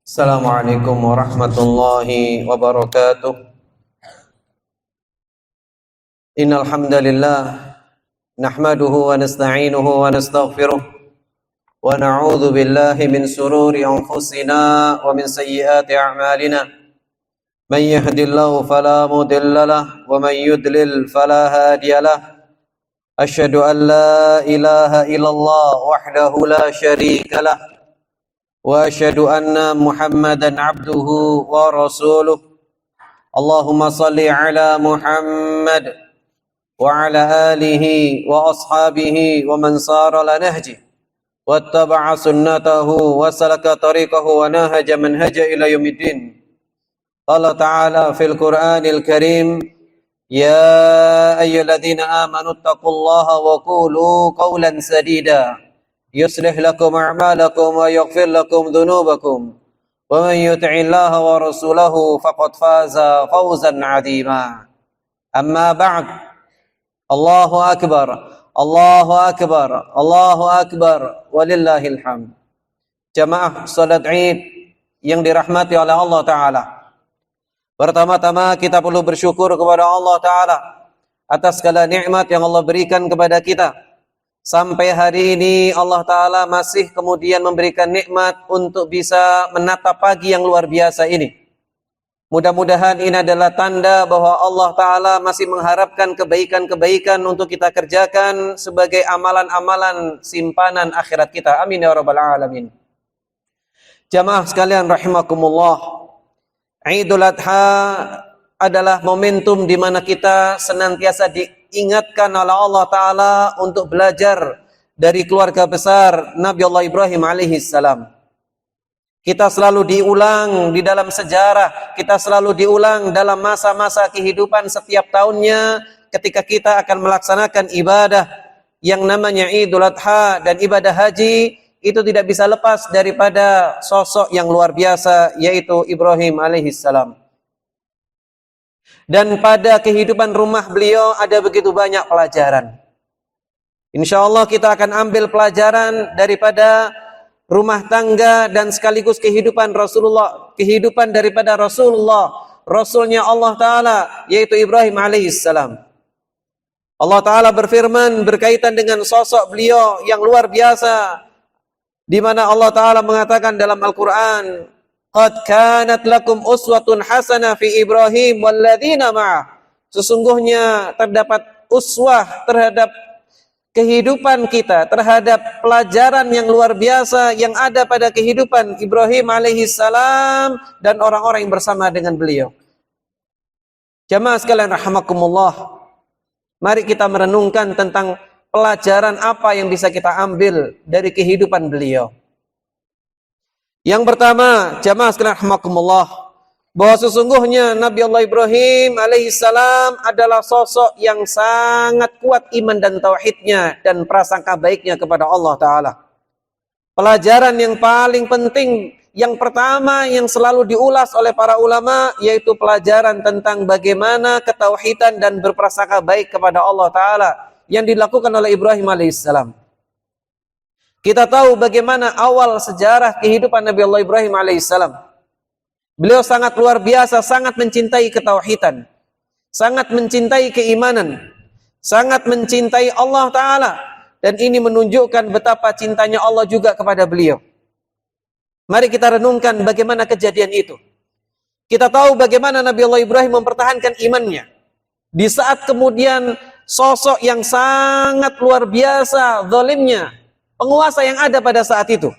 Assalamualaikum warahmatullahi wabarakatuh. Innal hamdalillah nahmaduhu wa nasta'inuhu wa nastaghfiruh wa na'udzu billahi min sururi anfusina wa min sayyiati a'malina. Man yahdihillahu fala mudilla lahu wa man yudlil fala hadiya lahu. Asyhadu an la ilaha illallah wahdahu la syarika lahu wa asyhadu anna Muhammadan abduhu wa rasuluh. Allahumma salli ala Muhammad wa ala alihi wa ashabihi wa man sara ala nahji wattaba'a sunnatahu wa salaka tariqahu wa nahaja manhaja ila yaumiddin. Allah Ta'ala fil Qur'anil Karim, ya ayyuhalladzina amanu taqullaha wa qulu qawlan sadida يصلح لكم أعمالكم ويغفر لكم ذنوبكم ومن يطع الله ورسوله فقد فاز فوزا عظيما. أما بعد. الله أكبر الله أكبر الله أكبر walillahil hamd. Jamaah salat Id yang dirahmati oleh Allah Ta'ala, pertama-tama kita perlu bersyukur kepada Allah Ta'ala atas segala nikmat yang Allah berikan kepada kita. Sampai hari ini Allah Ta'ala masih kemudian memberikan nikmat untuk bisa menatap pagi yang luar biasa ini. Mudah-mudahan ini adalah tanda bahwa Allah Ta'ala masih mengharapkan kebaikan-kebaikan untuk kita kerjakan sebagai amalan-amalan simpanan akhirat kita. Amin ya rabbal alamin. Jamaah sekalian rahimakumullah, Idul Adha adalah momentum di mana kita senantiasa diingatkan oleh Allah Ta'ala untuk belajar dari keluarga besar Nabi Allah Ibrahim alaihi salam. Kita selalu diulang di dalam sejarah, kita selalu diulang dalam masa-masa kehidupan setiap tahunnya ketika kita akan melaksanakan ibadah yang namanya Idul Adha dan ibadah haji. Itu tidak bisa lepas daripada sosok yang luar biasa, yaitu Ibrahim alaihi salam. Dan pada kehidupan rumah beliau ada begitu banyak pelajaran. Insya Allah kita akan ambil pelajaran daripada rumah tangga dan sekaligus kehidupan Rasulullah, kehidupan daripada Rasulullah, Rasulnya Allah Ta'ala, yaitu Ibrahim alaihissalam. Allah Ta'ala berfirman berkaitan dengan sosok beliau yang luar biasa, di mana Allah Ta'ala mengatakan dalam Al-Quran, Qad kanat lakum uswatun hasanah fi Ibrahim walladzina ma'ah. Sesungguhnya terdapat uswah terhadap kehidupan kita, terhadap pelajaran yang luar biasa yang ada pada kehidupan Ibrahim alaihissalam dan orang-orang yang bersama dengan beliau. Jamaah sekalian rahimakumullah, mari kita merenungkan tentang pelajaran apa yang bisa kita ambil dari kehidupan beliau. Yang pertama, jamaah sekalian rahimakumullah, bahwa sesungguhnya Nabi Allah Ibrahim alaihissalam adalah sosok yang sangat kuat iman dan tauhidnya dan prasangka baiknya kepada Allah Ta'ala. Pelajaran yang paling penting, yang pertama yang selalu diulas oleh para ulama, yaitu pelajaran tentang bagaimana ketauhidan dan berprasangka baik kepada Allah Ta'ala yang dilakukan oleh Ibrahim alaihissalam. Kita tahu bagaimana awal sejarah kehidupan Nabi Allah Ibrahim alaihissalam. Beliau sangat luar biasa, sangat mencintai ketauhidan, sangat mencintai keimanan, sangat mencintai Allah Ta'ala. Dan ini menunjukkan betapa cintanya Allah juga kepada beliau. Mari kita renungkan bagaimana kejadian itu. Kita tahu bagaimana Nabi Allah Ibrahim mempertahankan imannya di saat kemudian sosok yang sangat luar biasa zalimnya penguasa yang ada pada saat itu.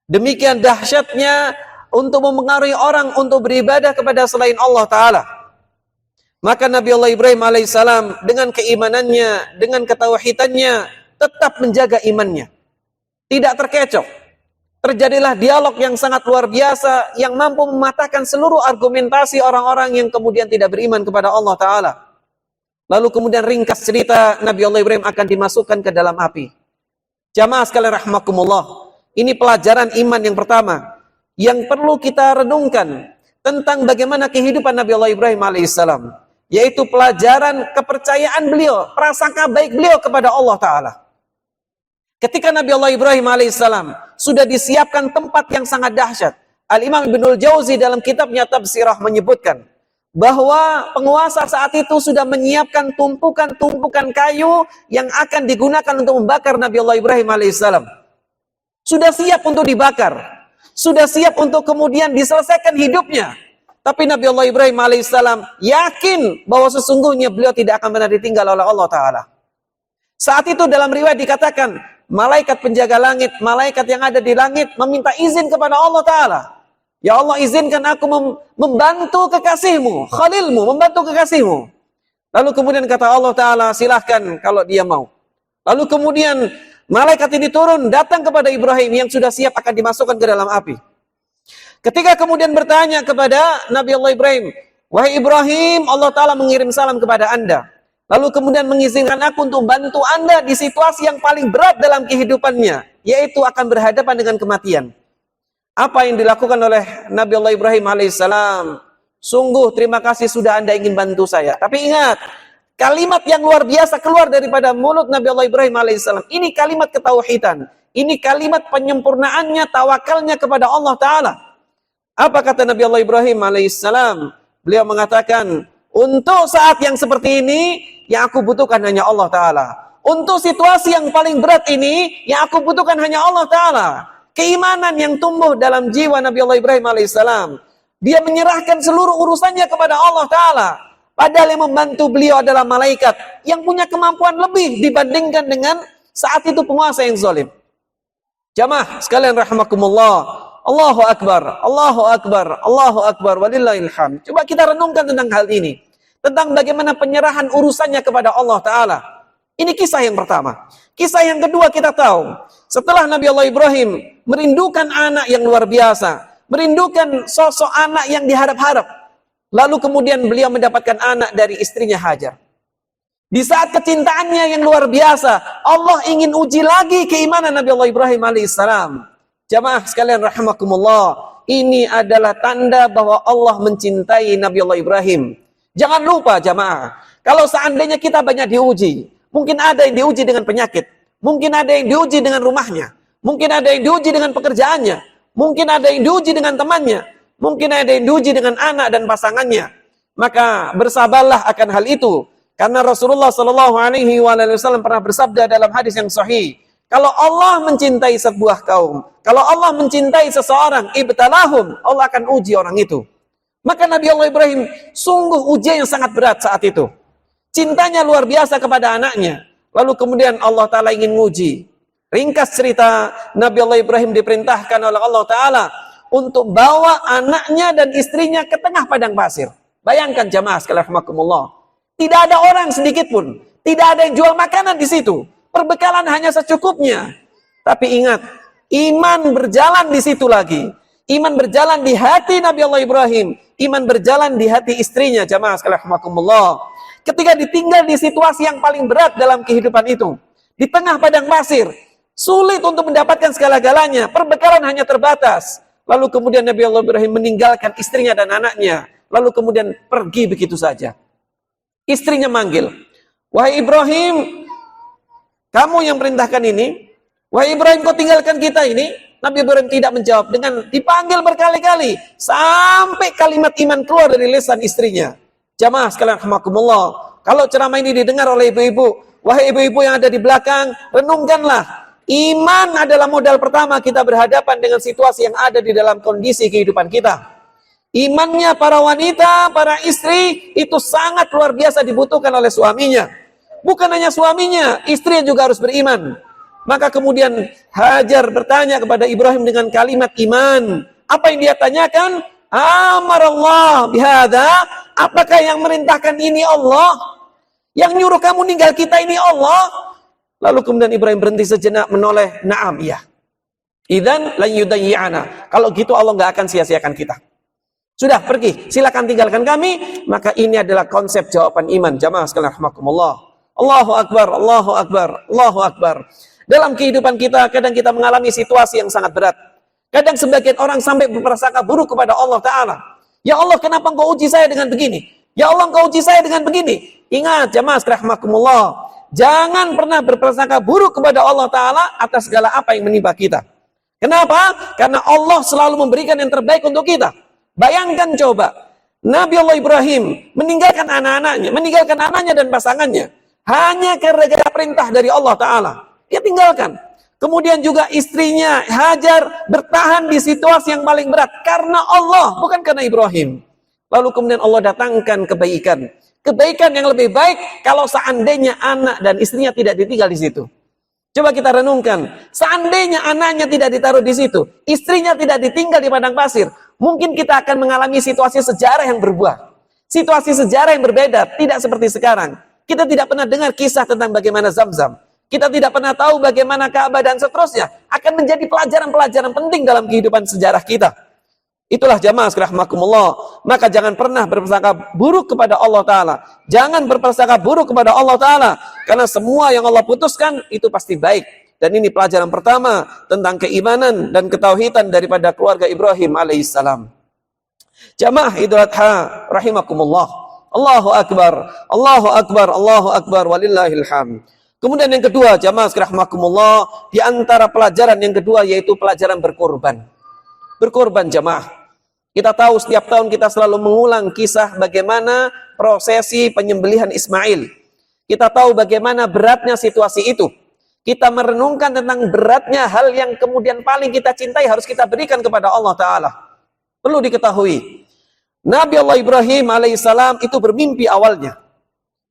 Demikian dahsyatnya untuk mempengaruhi orang untuk beribadah kepada selain Allah Ta'ala. Maka Nabi Allah Ibrahim alaihissalam dengan keimanannya, dengan ketauhidannya, tetap menjaga imannya. Tidak terkecoh. Terjadilah dialog yang sangat luar biasa yang mampu mematahkan seluruh argumentasi orang-orang yang kemudian tidak beriman kepada Allah Ta'ala. Lalu kemudian ringkas cerita, Nabi Allah Ibrahim akan dimasukkan ke dalam api. Jamaah sekalian rahimakumullah, ini pelajaran iman yang pertama yang perlu kita renungkan tentang bagaimana kehidupan Nabi Allah Ibrahim alaihissalam, yaitu pelajaran kepercayaan beliau, prasangka baik beliau kepada Allah Ta'ala. Ketika Nabi Allah Ibrahim alaihissalam sudah disiapkan tempat yang sangat dahsyat, Al-Imam Ibnul Jauzi dalam kitabnya Tafsirah menyebutkan bahwa penguasa saat itu sudah menyiapkan tumpukan-tumpukan kayu yang akan digunakan untuk membakar Nabi Allah Ibrahim alaihissalam. Sudah siap untuk dibakar, sudah siap untuk kemudian diselesaikan hidupnya. Tapi Nabi Allah Ibrahim alaihissalam yakin bahwa sesungguhnya beliau tidak akan pernah ditinggal oleh Allah Ta'ala. Saat itu dalam riwayat dikatakan, malaikat penjaga langit, malaikat yang ada di langit meminta izin kepada Allah Ta'ala. Ya Allah, izinkan aku membantu kekasihmu, khalilmu, membantu kekasihmu. Lalu kemudian kata Allah Ta'ala, silahkan kalau dia mau. Lalu kemudian malaikat ini turun, datang kepada Ibrahim yang sudah siap akan dimasukkan ke dalam api. Ketika kemudian bertanya kepada Nabi Allah Ibrahim, wahai Ibrahim, Allah Ta'ala mengirim salam kepada anda. Lalu kemudian mengizinkan aku untuk bantu anda di situasi yang paling berat dalam kehidupannya, yaitu akan berhadapan dengan kematian. Apa yang dilakukan oleh Nabi Allah Ibrahim alaihissalam? Sungguh terima kasih sudah anda ingin bantu saya. Tapi ingat, kalimat yang luar biasa keluar daripada mulut Nabi Allah Ibrahim alaihissalam. Ini kalimat ketauhidan. Ini kalimat penyempurnaannya, tawakalnya kepada Allah Ta'ala. Apa kata Nabi Allah Ibrahim alaihissalam? Beliau mengatakan, untuk saat yang seperti ini, yang aku butuhkan hanya Allah Ta'ala. Untuk situasi yang paling berat ini, yang aku butuhkan hanya Allah Ta'ala. Keimanan yang tumbuh dalam jiwa Nabi Allah Ibrahim alaihissalam. Dia menyerahkan seluruh urusannya kepada Allah Ta'ala. Padahal yang membantu beliau adalah malaikat yang punya kemampuan lebih dibandingkan dengan saat itu penguasa yang zalim. Jamaah sekalian rahimakumullah. Allahu Akbar, Allahu Akbar, Allahu Akbar, walillahil hamd. Coba kita renungkan tentang hal ini. Tentang bagaimana penyerahan urusannya kepada Allah Ta'ala. Ini kisah yang pertama. Kisah yang kedua kita tahu. Setelah Nabi Allah Ibrahim merindukan anak yang luar biasa. Merindukan sosok anak yang diharap-harap. Lalu kemudian beliau mendapatkan anak dari istrinya Hajar. Di saat kecintaannya yang luar biasa, Allah ingin uji lagi keimanan Nabi Allah Ibrahim alaihissalam. Jamaah sekalian rahimakumullah, ini adalah tanda bahwa Allah mencintai Nabi Allah Ibrahim. Jangan lupa jamaah, kalau seandainya kita banyak diuji, mungkin ada yang diuji dengan penyakit, mungkin ada yang diuji dengan rumahnya, mungkin ada yang diuji dengan pekerjaannya, mungkin ada yang diuji dengan temannya, mungkin ada yang diuji dengan anak dan pasangannya. Maka bersabarlah akan hal itu, karena Rasulullah SAW pernah bersabda dalam hadis yang sahih, kalau Allah mencintai sebuah kaum, kalau Allah mencintai seseorang, ibtalahum, Allah akan uji orang itu. Maka Nabi Allah Ibrahim sungguh ujian yang sangat berat saat itu. Cintanya luar biasa kepada anaknya. Lalu kemudian Allah Ta'ala ingin nguji. Ringkas cerita, Nabi Allah Ibrahim diperintahkan oleh Allah Ta'ala untuk bawa anaknya dan istrinya ke tengah padang pasir. Bayangkan jamaah sekalian rahimakumullah. Tidak ada orang sedikit pun. Tidak ada yang jual makanan di situ. Perbekalan hanya secukupnya. Tapi ingat, iman berjalan di situ lagi. Iman berjalan di hati Nabi Allah Ibrahim. Iman berjalan di hati istrinya, jamaah sekalian rahimakumullah. Ketika ditinggal di situasi yang paling berat dalam kehidupan itu, di tengah padang pasir, sulit untuk mendapatkan segala-galanya, perbekalan hanya terbatas. Lalu kemudian Nabi Allah Ibrahim meninggalkan istrinya dan anaknya, lalu kemudian pergi begitu saja. Istrinya manggil, wahai Ibrahim, kamu yang perintahkan ini, wahai Ibrahim, kau tinggalkan kita ini. Nabi Ibrahim tidak menjawab, dengan dipanggil berkali-kali sampai kalimat iman keluar dari lisan istrinya. Jamaah sekalian rahimakumullah, kalau ceramah ini didengar oleh ibu-ibu, wahai ibu-ibu yang ada di belakang, renungkanlah, iman adalah modal pertama kita berhadapan dengan situasi yang ada di dalam kondisi kehidupan kita. Imannya para wanita, para istri itu sangat luar biasa dibutuhkan oleh suaminya. Bukan hanya suaminya, istrinya juga harus beriman. Maka kemudian Hajar bertanya kepada Ibrahim dengan kalimat iman. Apa yang dia tanyakan? Amarallah bihadza, apakah yang merintahkan ini Allah? Yang nyuruh kamu ninggal kita ini Allah? Lalu kemudian Ibrahim berhenti sejenak menoleh, na'am, iya. Idzan lan yudayyi'ana. Kalau gitu Allah nggak akan sia-siakan kita. Sudah, pergi, silakan tinggalkan kami. Maka ini adalah konsep jawaban iman. Jamaah sekalian rahimakumullah. Allahu Akbar, Allahu Akbar, Allahu Akbar. Dalam kehidupan kita, kadang kita mengalami situasi yang sangat berat. Kadang sebagian orang sampai berprasangka buruk kepada Allah Ta'ala. Ya Allah, kenapa engkau uji saya dengan begini? Ya Allah, engkau uji saya dengan begini. Ingat, jamaah rahimakumullah, jangan pernah berprasangka buruk kepada Allah Ta'ala atas segala apa yang menimpa kita. Kenapa? Karena Allah selalu memberikan yang terbaik untuk kita. Bayangkan coba, Nabi Allah Ibrahim meninggalkan anak-anaknya, meninggalkan anaknya dan pasangannya, hanya gara-gara perintah dari Allah Ta'ala. Dia tinggalkan. Kemudian juga istrinya Hajar bertahan di situasi yang paling berat karena Allah, bukan karena Ibrahim. Lalu kemudian Allah datangkan kebaikan. Kebaikan yang lebih baik kalau seandainya anak dan istrinya tidak ditinggal di situ. Coba kita renungkan, seandainya anaknya tidak ditaruh di situ, istrinya tidak ditinggal di padang pasir, mungkin kita akan mengalami situasi sejarah yang berubah. Situasi sejarah yang berbeda, tidak seperti sekarang. Kita tidak pernah dengar kisah tentang bagaimana Zamzam. Kita tidak pernah tahu bagaimana Ka'bah dan seterusnya. Akan menjadi pelajaran-pelajaran penting dalam kehidupan sejarah kita. Itulah jamaah rahimakumullah. Maka jangan pernah berprasangka buruk kepada Allah Ta'ala. Jangan berprasangka buruk kepada Allah Ta'ala. Karena semua yang Allah putuskan itu pasti baik. Dan ini pelajaran pertama tentang keimanan dan ketauhidan daripada keluarga Ibrahim alaihissalam. Jamaah Idul Adha rahimakumullah. Allahu Akbar, Allahu Akbar, Allahu Akbar, walillahil hamd. Kemudian yang kedua, jamaah rahimakumullah, di antara pelajaran yang kedua yaitu pelajaran berkorban. Berkorban jamaah. Kita tahu setiap tahun kita selalu mengulang kisah bagaimana prosesi penyembelihan Ismail. Kita tahu bagaimana beratnya situasi itu. Kita merenungkan tentang beratnya hal yang kemudian paling kita cintai harus kita berikan kepada Allah Ta'ala. Perlu diketahui, Nabi Allah Ibrahim alaihissalam itu bermimpi awalnya.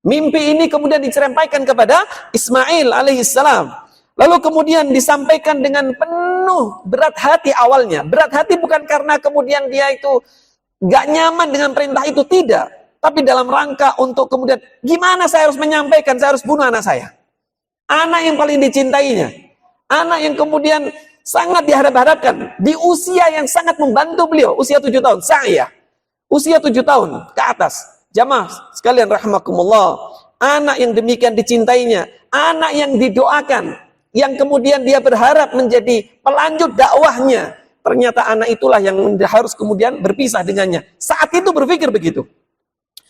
Mimpi ini kemudian dicerempaikan kepada Ismail alaihissalam. Lalu kemudian disampaikan dengan penuh berat hati awalnya. Berat hati bukan karena kemudian dia itu gak nyaman dengan perintah itu, tidak. Tapi dalam rangka untuk kemudian, gimana saya harus menyampaikan, saya harus bunuh anak saya. Anak yang paling dicintainya. Anak yang kemudian sangat diharap-harapkan. Di usia yang sangat membantu beliau. Usia 7 tahun. Saya. Usia 7 tahun ke atas. Jamaah sekalian rahimakumullah. Anak yang demikian dicintainya. Anak yang didoakan. Yang kemudian dia berharap menjadi pelanjut dakwahnya. Ternyata anak itulah yang harus kemudian berpisah dengannya. Saat itu berpikir begitu.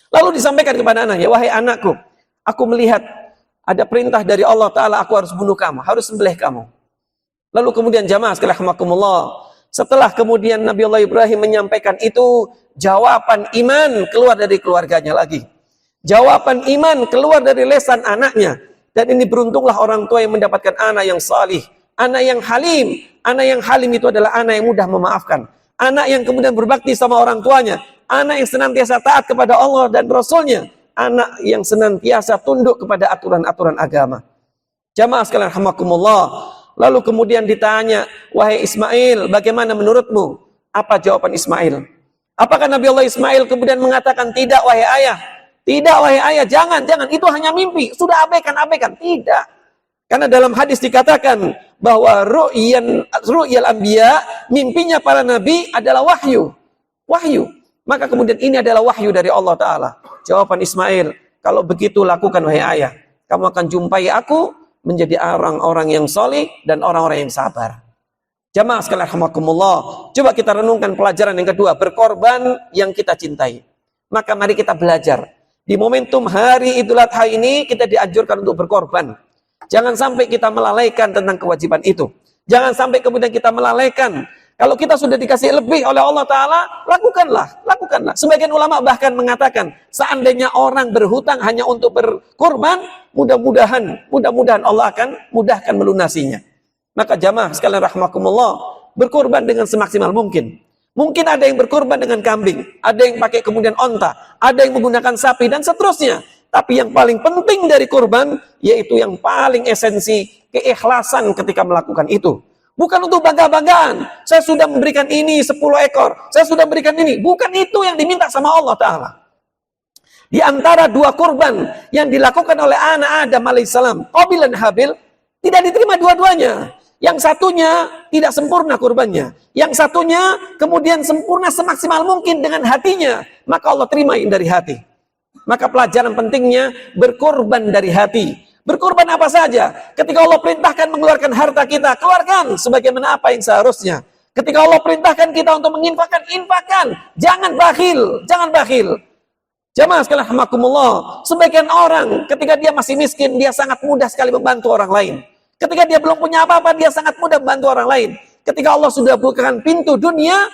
Lalu disampaikan kepada anaknya, wahai anakku, aku melihat ada perintah dari Allah Ta'ala, aku harus bunuh kamu, harus sembelih kamu. Lalu kemudian jamaah sekalian rahimakumullah, setelah kemudian Nabi Allah Ibrahim menyampaikan itu, jawaban iman keluar dari keluarganya lagi. Jawaban iman keluar dari lesan anaknya. Dan ini beruntunglah orang tua yang mendapatkan anak yang salih, anak yang halim. Anak yang halim itu adalah anak yang mudah memaafkan. Anak yang kemudian berbakti sama orang tuanya. Anak yang senantiasa taat kepada Allah dan Rasulnya. Anak yang senantiasa tunduk kepada aturan-aturan agama. Jamaah sekalian rahimakumullah. Lalu kemudian ditanya, wahai Ismail, bagaimana menurutmu? Apa jawaban Ismail? Apakah Nabi Allah Ismail kemudian mengatakan, tidak wahai ayah. Tidak wahai ayah, jangan, itu hanya mimpi. Sudah abaikan. Tidak. Karena dalam hadis dikatakan bahwa ru'yal anbiya, mimpinya para nabi adalah wahyu. Wahyu. Maka kemudian ini adalah wahyu dari Allah Ta'ala. Jawaban Ismail, kalau begitu lakukan wahai ayah. Kamu akan jumpai aku menjadi orang-orang yang soleh dan orang-orang yang sabar. Jamaah sekalian rahimakumullah. Coba kita renungkan pelajaran yang kedua, berkorban yang kita cintai. Maka mari kita belajar. Di momentum hari Idul Adha ini kita dianjurkan untuk berkorban. Jangan sampai kita melalaikan tentang kewajiban itu. Jangan sampai kemudian kita melalaikan. Kalau kita sudah dikasih lebih oleh Allah Ta'ala, lakukanlah. Sebagian ulama bahkan mengatakan, seandainya orang berhutang hanya untuk berkorban, mudah-mudahan Allah akan mudahkan melunasinya. Maka jamaah sekalian rahimakumullah, berkorban dengan semaksimal mungkin. Mungkin ada yang berkorban dengan kambing, ada yang pakai kemudian onta, ada yang menggunakan sapi dan seterusnya. Tapi yang paling penting dari korban, yaitu yang paling esensi, keikhlasan ketika melakukan itu. Bukan untuk bangga-banggaan, saya sudah memberikan ini 10 ekor, saya sudah memberikan ini. Bukan itu yang diminta sama Allah Ta'ala. Di antara dua korban yang dilakukan oleh anak Adam alaihissalam, Qabil dan Habil, tidak diterima dua-duanya. Yang satunya tidak sempurna kurbannya. Yang satunya kemudian sempurna semaksimal mungkin dengan hatinya. Maka Allah terima yang dari hati. Maka pelajaran pentingnya berkorban dari hati. Berkorban apa saja. Ketika Allah perintahkan mengeluarkan harta kita, keluarkan sebagaimana apa yang seharusnya. Ketika Allah perintahkan kita untuk menginfakkan, infakkan. Jangan bakhil. Jamaah sekalian rahimakumullah. Sebagian orang ketika dia masih miskin, dia sangat mudah sekali membantu orang lain. Ketika dia belum punya apa-apa, dia sangat mudah membantu orang lain. Ketika Allah sudah bukakan pintu dunia,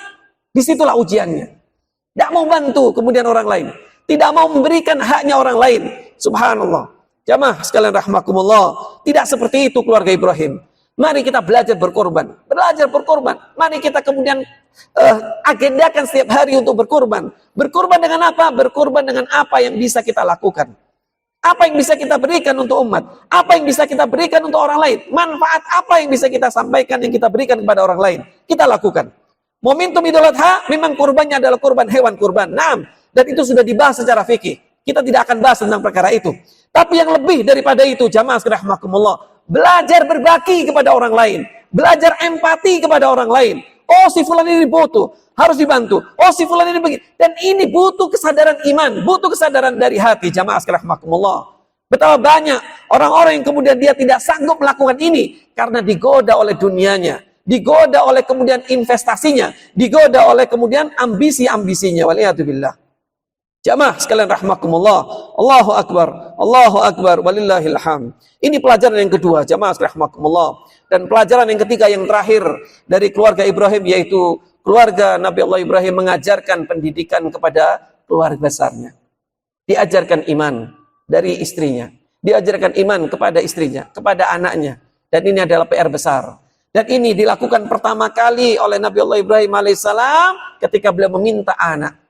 disitulah ujiannya. Tidak mau bantu kemudian orang lain. Tidak mau memberikan haknya orang lain. Subhanallah. Jamaah sekalian rahmakumullah. Tidak seperti itu keluarga Ibrahim. Mari kita belajar berkorban. Belajar berkorban. Mari kita kemudian agendakan setiap hari untuk berkorban. Berkorban dengan apa? Berkorban dengan apa yang bisa kita lakukan. Apa yang bisa kita berikan untuk umat? Apa yang bisa kita berikan untuk orang lain? Manfaat apa yang bisa kita sampaikan, yang kita berikan kepada orang lain? Kita lakukan. Momentum Idul Adha memang kurbannya adalah kurban hewan kurban. Naam. Dan itu sudah dibahas secara fikih. Kita tidak akan bahas tentang perkara itu. Tapi yang lebih daripada itu, jamaah rahimakumullah, belajar berbagi kepada orang lain. Belajar empati kepada orang lain. Oh, si fulan ini butuh, harus dibantu. Oh, si fulan ini begini. Dan ini butuh kesadaran iman, butuh kesadaran dari hati, jamaah rahimakumullah. Betapa banyak orang-orang yang kemudian dia tidak sanggup melakukan ini karena digoda oleh dunianya, digoda oleh kemudian investasinya, digoda oleh kemudian ambisi-ambisinya. Waliyatubillah. Jamaah sekalian rahmakumullah. Allahu Akbar, walillahil hamd. Ini pelajaran yang kedua, jamaah rahmakumullah. Dan pelajaran yang ketiga, yang terakhir dari keluarga Ibrahim, yaitu keluarga Nabi Allah Ibrahim mengajarkan pendidikan kepada keluarga besarnya. Diajarkan iman dari istrinya, diajarkan iman kepada istrinya, kepada anaknya. Dan ini adalah PR besar. Dan ini dilakukan pertama kali oleh Nabi Allah Ibrahim alaihissalam ketika beliau meminta anak.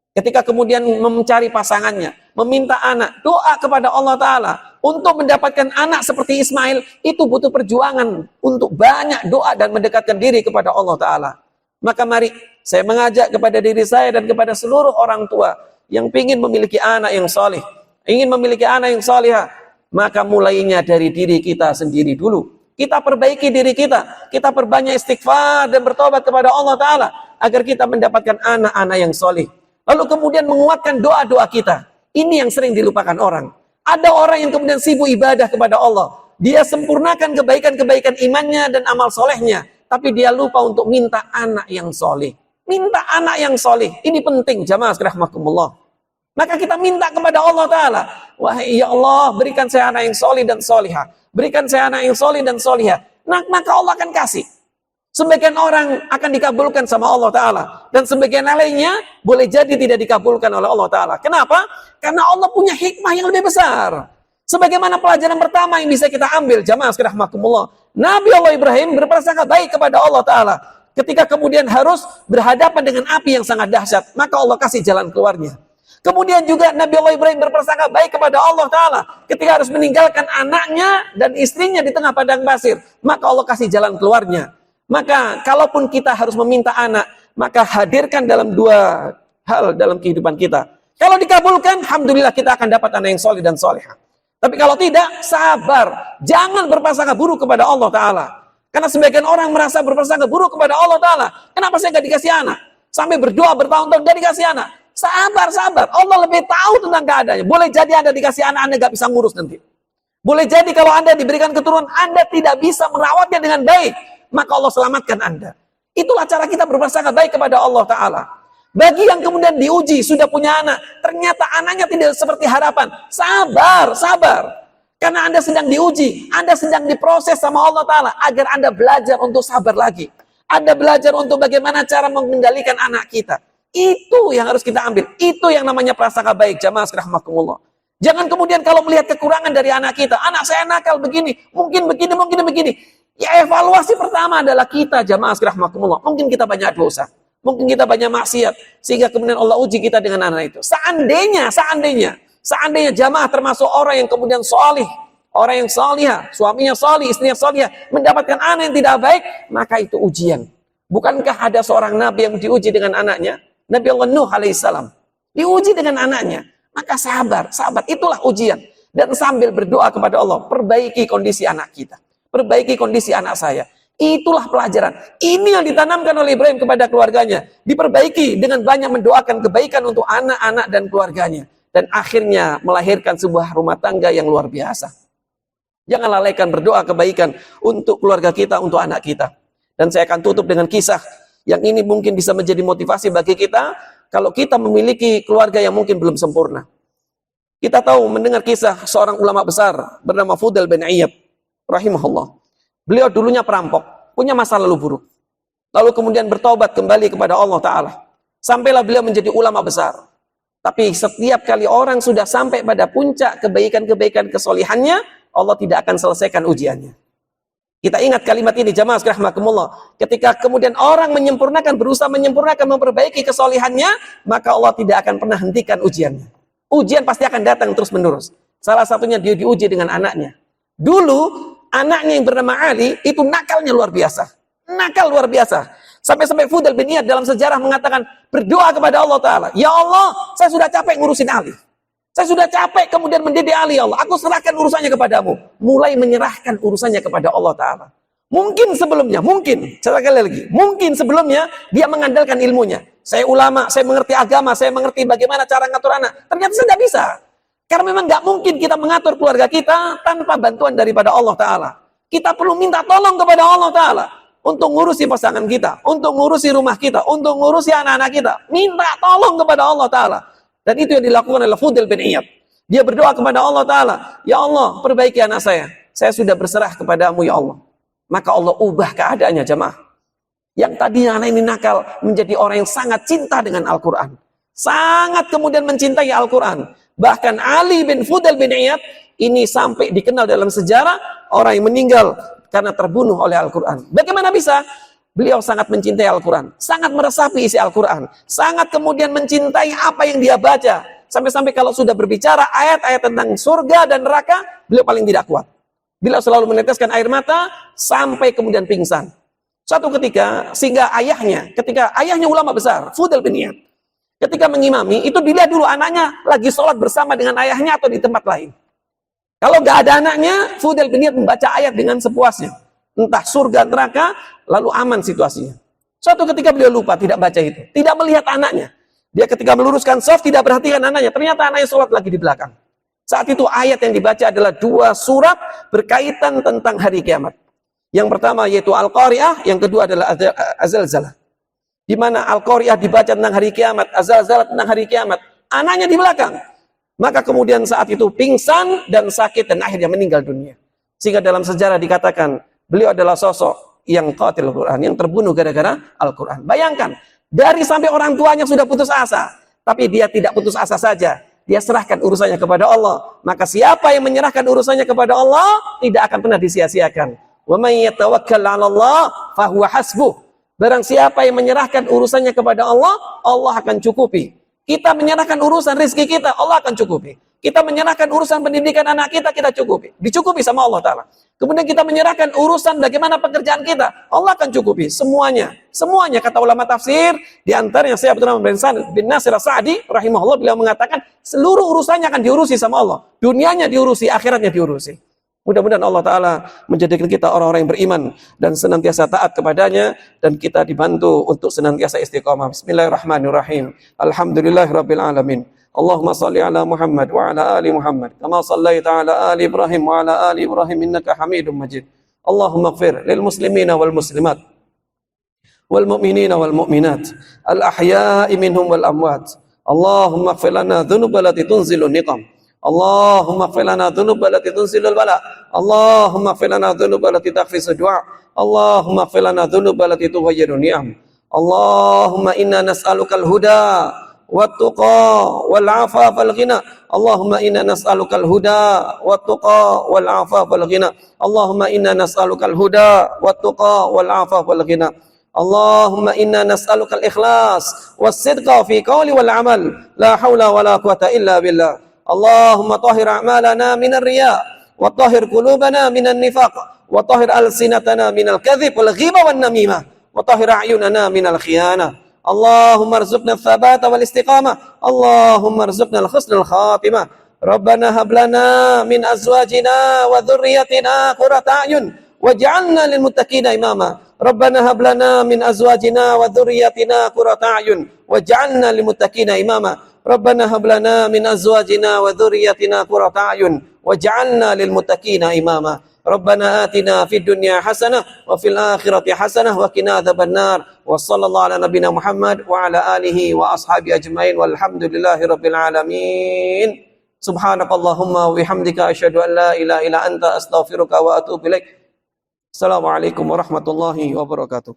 Ketika kemudian mencari pasangannya, meminta anak, doa kepada Allah Ta'ala. Untuk mendapatkan anak seperti Ismail, itu butuh perjuangan untuk banyak doa dan mendekatkan diri kepada Allah Ta'ala. Maka mari, saya mengajak kepada diri saya dan kepada seluruh orang tua yang ingin memiliki anak yang saleh, ingin memiliki anak yang salihah, maka mulainya dari diri kita sendiri dulu. Kita perbaiki diri kita perbanyak istighfar dan bertobat kepada Allah Ta'ala, agar kita mendapatkan anak-anak yang saleh. Lalu kemudian menguatkan doa-doa kita. Ini yang sering dilupakan orang. Ada orang yang kemudian sibuk ibadah kepada Allah. Dia sempurnakan kebaikan-kebaikan imannya dan amal solehnya. Tapi dia lupa untuk minta anak yang soleh. Minta anak yang soleh. Ini penting, jamaah rahimakumullah. Maka kita minta kepada Allah Ta'ala. Wahai ya Allah, berikan saya anak yang soleh dan solihah. Berikan saya anak yang soleh dan solihah. Nah, maka Allah akan kasih. Sebagian orang akan dikabulkan sama Allah Ta'ala. Dan sebagian lainnya boleh jadi tidak dikabulkan oleh Allah Ta'ala. Kenapa? Karena Allah punya hikmah yang lebih besar. Sebagaimana pelajaran pertama yang bisa kita ambil, jamaah rahmakumullah. Nabi Allah Ibrahim berprasangka baik kepada Allah Ta'ala. Ketika kemudian harus berhadapan dengan api yang sangat dahsyat, maka Allah kasih jalan keluarnya. Kemudian juga Nabi Allah Ibrahim berprasangka baik kepada Allah Ta'ala. Ketika harus meninggalkan anaknya dan istrinya di tengah padang pasir, maka Allah kasih jalan keluarnya. Maka kalaupun kita harus meminta anak, maka hadirkan dalam dua hal dalam kehidupan kita. Kalau dikabulkan, alhamdulillah kita akan dapat anak yang soleh dan solehah. Tapi kalau tidak, sabar. Jangan berprasangka buruk kepada Allah Ta'ala. Karena sebagian orang merasa berprasangka buruk kepada Allah Ta'ala. Kenapa saya gak dikasih anak? Sampai berdoa bertahun-tahun gak dikasih anak. Sabar. Allah lebih tahu tentang keadaannya. Boleh jadi Anda dikasih anak, Anda gak bisa ngurus nanti. Boleh jadi kalau Anda diberikan keturunan, Anda tidak bisa merawatnya dengan baik. Maka Allah selamatkan Anda. Itulah cara kita berprasangka baik kepada Allah Ta'ala. Bagi yang kemudian diuji, sudah punya anak, ternyata anaknya tidak seperti harapan. Sabar. Karena Anda sedang diuji, Anda sedang diproses sama Allah Ta'ala, agar Anda belajar untuk sabar lagi. Anda belajar untuk bagaimana cara mengendalikan anak kita. Itu yang harus kita ambil. Itu yang namanya prasangka baik, jamaah rahimakumullah. Jangan kemudian kalau melihat kekurangan dari anak kita, anak saya nakal begini, mungkin begini. Ya, evaluasi pertama adalah kita, jamaah rahimakumullah. Mungkin kita banyak dosa, mungkin kita banyak maksiat, sehingga kemudian Allah uji kita dengan anak itu. Seandainya jamaah termasuk orang yang kemudian solih, orang yang salihah, suaminya salih, istrinya salihah, mendapatkan anak yang tidak baik, maka itu ujian. Bukankah ada seorang nabi yang diuji dengan anaknya? Nabi Allah Nuh alaihissalam diuji dengan anaknya. Maka sabar, itulah ujian. Dan sambil berdoa kepada Allah, perbaiki kondisi anak kita. Perbaiki kondisi anak saya. Itulah pelajaran. Ini yang ditanamkan oleh Ibrahim kepada keluarganya. Diperbaiki dengan banyak mendoakan kebaikan untuk anak-anak dan keluarganya. Dan akhirnya melahirkan sebuah rumah tangga yang luar biasa. Jangan lalaikan berdoa kebaikan untuk keluarga kita, untuk anak kita. Dan saya akan tutup dengan kisah yang ini mungkin bisa menjadi motivasi bagi kita kalau kita memiliki keluarga yang mungkin belum sempurna. Kita tahu mendengar kisah seorang ulama besar bernama Fudail bin Iyad rahimahullah. Beliau dulunya perampok, punya masa lalu buruk. lalu kemudian bertobat kembali kepada Allah Ta'ala. Sampailah beliau menjadi ulama besar. Tapi setiap kali orang sudah sampai pada puncak kebaikan-kebaikan kesolihannya, Allah tidak akan selesaikan ujiannya. Kita ingat kalimat ini, jamaah sekalian rahimakumullah. Ketika kemudian orang menyempurnakan, berusaha menyempurnakan, memperbaiki kesolihannya, maka Allah tidak akan pernah hentikan ujiannya. Ujian pasti akan datang terus-menerus. Salah satunya dia diuji dengan anaknya. Dulu, anaknya yang bernama Ali, itu nakalnya luar biasa. Nakal luar biasa. Sampai-sampai Fudail bin Iyad dalam sejarah mengatakan, berdoa kepada Allah Ta'ala. Ya Allah, saya sudah capek ngurusin Ali. Saya sudah capek kemudian mendidik Ali, ya Allah. Aku serahkan urusannya kepadamu. Mulai menyerahkan urusannya kepada Allah Ta'ala. Mungkin sebelumnya, sekali lagi, mungkin sebelumnya dia mengandalkan ilmunya. Saya ulama, saya mengerti agama, saya mengerti bagaimana cara ngatur anak. Ternyata saya tidak bisa. Karena memang nggak mungkin kita mengatur keluarga kita tanpa bantuan daripada Allah Ta'ala. Kita perlu minta tolong kepada Allah Ta'ala. Untuk ngurusi pasangan kita, untuk ngurusi rumah kita, untuk ngurusi anak-anak kita. Minta tolong kepada Allah Ta'ala. Dan itu yang dilakukan oleh Fudail bin Iyad. Dia berdoa kepada Allah Ta'ala. Ya Allah, perbaiki anak saya. Saya sudah berserah kepadamu, ya Allah. Maka Allah ubah keadaannya, jamaah. Yang tadinya anak ini nakal, menjadi orang yang sangat cinta dengan Al-Quran. Sangat kemudian mencintai Al-Quran. Bahkan Ali bin Fudail bin Iyad, ini sampai dikenal dalam sejarah, orang yang meninggal karena terbunuh oleh Al-Quran. Bagaimana bisa? Beliau sangat mencintai Al-Quran, sangat meresapi isi Al-Quran, sangat kemudian mencintai apa yang dia baca. Sampai-sampai kalau sudah berbicara ayat-ayat tentang surga dan neraka, beliau paling tidak kuat. Beliau selalu meneteskan air mata sampai kemudian pingsan. Suatu ketika, ketika ayahnya ulama besar, Fudail bin Iyad, ketika mengimami, itu dilihat dulu anaknya lagi sholat bersama dengan ayahnya atau di tempat lain. Kalau nggak ada anaknya, Fudail bin Iyad membaca ayat dengan sepuasnya. Entah surga, neraka, lalu aman situasinya. Suatu ketika beliau lupa, tidak baca itu. Tidak melihat anaknya. Dia ketika meluruskan shaf, tidak perhatikan anaknya. Ternyata anaknya sholat lagi di belakang. Saat itu ayat yang dibaca adalah 2 surat berkaitan tentang hari kiamat. Yang pertama yaitu Al-Qari'ah, yang kedua adalah Az-Zalzalah. Di mana Al-Qari'ah dibaca tentang hari kiamat, Az-Zalzalah tentang hari kiamat. Anaknya di belakang. Maka kemudian saat itu pingsan dan sakit dan akhirnya meninggal dunia. Sehingga dalam sejarah dikatakan beliau adalah sosok yang qatil Al-Quran, yang terbunuh gara-gara Al-Quran. Bayangkan, dari sampai orang tuanya sudah putus asa, tapi dia tidak putus asa saja. Dia serahkan urusannya kepada Allah. Maka siapa yang menyerahkan urusannya kepada Allah tidak akan pernah disia-siakan. Wa may yatawakkal 'ala Allah fahuwa hasbuh. Barang siapa yang menyerahkan urusannya kepada Allah, Allah akan cukupi. Kita menyerahkan urusan rezeki kita, Allah akan cukupi. Kita menyerahkan urusan pendidikan anak kita, kita cukupi. Dicukupi sama Allah Ta'ala. Kemudian kita menyerahkan urusan bagaimana pekerjaan kita, Allah akan cukupi. Semuanya. Semuanya, kata ulama tafsir, di antaranya Syekh Abdurrahman bin Nasir As-Sa'di, rahimahullah, beliau mengatakan, seluruh urusannya akan diurusi sama Allah. Dunianya diurusi, akhiratnya diurusi. Mudah-mudahan Allah Ta'ala menjadikan kita orang-orang yang beriman dan senantiasa taat kepadanya, dan kita dibantu untuk senantiasa istiqamah. Bismillahirrahmanirrahim. Alhamdulillahirabbil alamin. Allahumma salli ala Muhammad wa ala ali Muhammad kama sallaita ala ali Ibrahim wa ala ali Ibrahim innaka Hamidum Majid. Allahumma ighfir lil muslimina wal muslimat wal mu'minina wal mu'minat al ahya'i minhum wal amwat. Allahumma ighfir lana dhunuba allati tunzilun niqam. Allahumma ighfir lana dhunuba allati tunzilul bala. Allahumma ighfir lana dhunuba allati takhfisu du'a. Allahumma ighfir lana dhunuba allati tughayyiru ni'am. Allahumma inna nas'alukal huda wat-tuqa wal-'afaf wal-ghina. Allahumma inna nas'alukal huda wat-tuqa wal-'afaf wal-ghina. Allahumma inna nas'alukal huda wat-tuqa wal-'afaf wal-ghina. Allahumma inna nas'alukal ikhlas was-sidqa fi qawli wal-'amal. La haula wa la quwwata illa billah. Allahumma tahhir a'malana minar riya' wa tahhir qulubana minan nifaq wa tahhir alsinatana minal kadhib wal ghiba wan namimah wa tahhir a'yunana minal khiyanah. Allahumma arzuqna tsabata wal istiqamah. Allahumma arzuqna al-husnal khatimah. Rabbana hab lana min azwajina wa dhurriyyatina qurrata a'yun waj'alna lil muttaqina imama. Rabbana hab lana min azwajina wa dhurriyyatina qurrata a'yun waj'alna lil muttaqina imama. Rabbana hab lana min azwajina wa dhurriyyatina qurrata a'yun waj'alna lil muttaqina imama. Rabbana atina fid dunya hasanah wa fil akhirati hasanah wa qina adzabannar. Wa sallallahu ala nabiyyina Muhammad wa ala alihi wa ashabi ajmain walhamdulillahi rabbil alamin. Subhanakallahumma wa bihamdika asyhadu an la ilaha illa anta astaghfiruka wa atubu ilaik. Assalamualaikum warahmatullahi wabarakatuh.